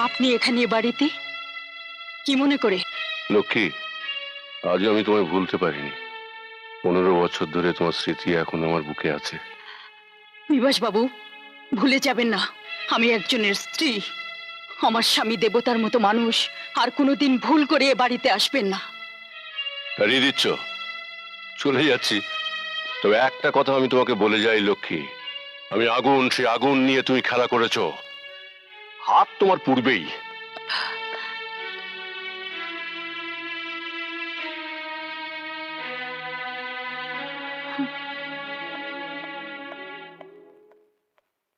আপনি এখানে এ বাড়িতে কি মনে করে? লক্ষ্মী, আজও আমি তোমায় ভুলতে পারিনি। 15 বছর ধরে তোমার স্মৃতি এখন আমার বুকে আছে। বিভাস বাবু, ভুলে যাবেন না আমি একজনের স্ত্রী। আমার স্বামী দেবতার মতো মানুষ, আর কোনোদিন ভুল করে এ বাড়িতে আসবেন না। তাড়িয়ে দিচ্ছ? চলে যাচ্ছি, তবে একটা কথা আমি তোমাকে বলে যাই লক্ষ্মী, আমি আগুন, সে আগুন নিয়ে তুমি খেলা করেছো, হাত তোমার পূর্বেই।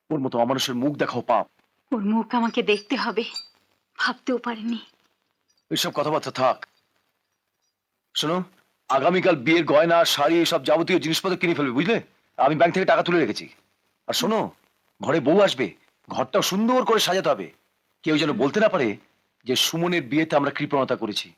ওর মতো অমানুষের মুখ দেখাও পাপ। ওর মুখ আমাকে দেখতে হবে, ভাবতেও পারিনি। এইসব কথাবার্তা থাক। শোনো, আগামীকাল বিয়ের গয়না, শাড়ি, সব যাবতীয় জিনিসপত্র কিনে ফেলবে, বুঝলে? আমি ব্যাংক থেকে টাকা তুলে রেখেছি। আর শোনো, ঘরে বউ আসবে, ঘরটাও সুন্দর করে সাজাতে হবে। কেউ যেন বলতে না পারে যে সুমনের বিয়েতে আমরা কৃপণতা করেছি।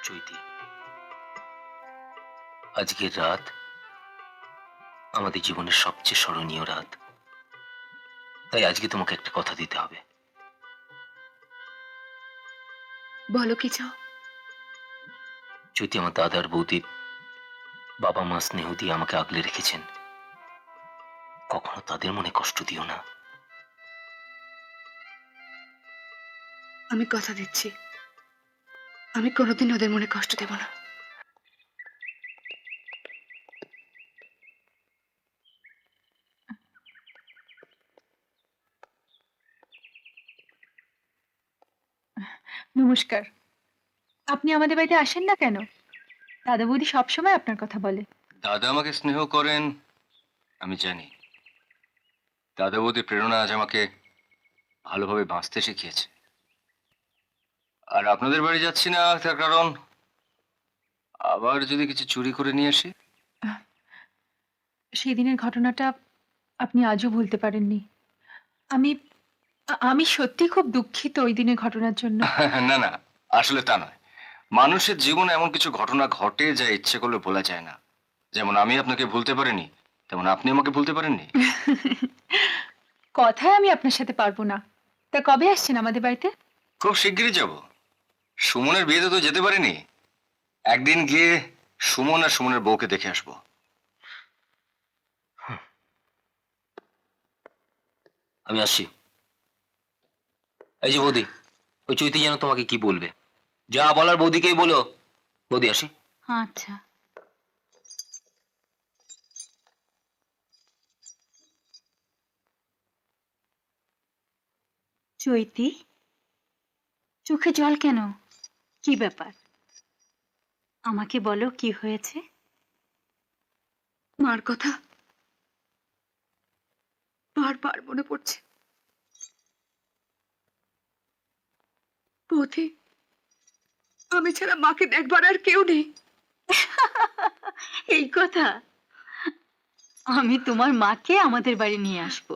চৈতি, আজকের রাত আমাদের জীবনের সবচেয়ে স্মরণীয় রাত। তাই আজকে তোমাকে একটা কথা দিতে হবে। বলো কি চাও? চৈতি, আমার দাদার বৌদি বাবা মা স্নেহ দিয়ে আমাকে আগলে রেখেছেন। কখনো তাদের মনে কষ্ট দিও না। আমি কথা দিচ্ছি, আমি কোনোদিন ওদের মনে কষ্ট দেব না। নমস্কার। আপনি আমাদের বাড়িতে আসেন না কেন? দাদা বৌদি সবসময় আপনার কথা বলে। দাদা আমাকে স্নেহ করেন আমি জানি। দাদা বৌদির প্রেরণা আজ আমাকে ভালোভাবে বাঁচতে শিখিয়েছে। আর আপনাদের বাড়ি যাচ্ছি না তার কারণ, আবার যদি কিছু চুরি করে নিয়ে আসি। সেই দিনের ঘটনাটা আপনি আজও ভুলতে পারেননি। আমি আমি সত্যি খুব দুঃখিত ওই দিনের ঘটনার জন্য। না না, আসলে তা নয়। মানুষের জীবনে এমন কিছু ঘটনা ঘটে যা ইচ্ছে করলে ভোলা যায় না। যেমন আমি আপনাকে ভুলতে পারিনি, তেমন আপনি আমাকে ভুলতে পারেননি। কথায় আমি আপনার সাথে পারবো না। তা কবে আসছেন আমাদের বাড়িতে? খুব শিগগিরই যাব। সুমনের বিয়েতে তো যেতে পারিনি, একদিন গিয়ে সুমন আর সুমনের বউকে দেখে আসবো। আমি আসছি। এই যে বৌদি, ওই চৈতি যেন তোমাকে কি বলবে, যা বলার বৌদিকেই বলো। বৌদি, আসি। আচ্ছা। চৈতি, চোখে জল কেন? কি ব্যাপার? আমাকে বলো, কি হয়েছে? মার কথা বারবার মনে পড়ছে। বৌদি, আমি ছাড়া মাকে দেখবার আর কেউ নেই। এই কথা? আমি তোমার মাকে আমাদের বাড়ি নিয়ে আসবো।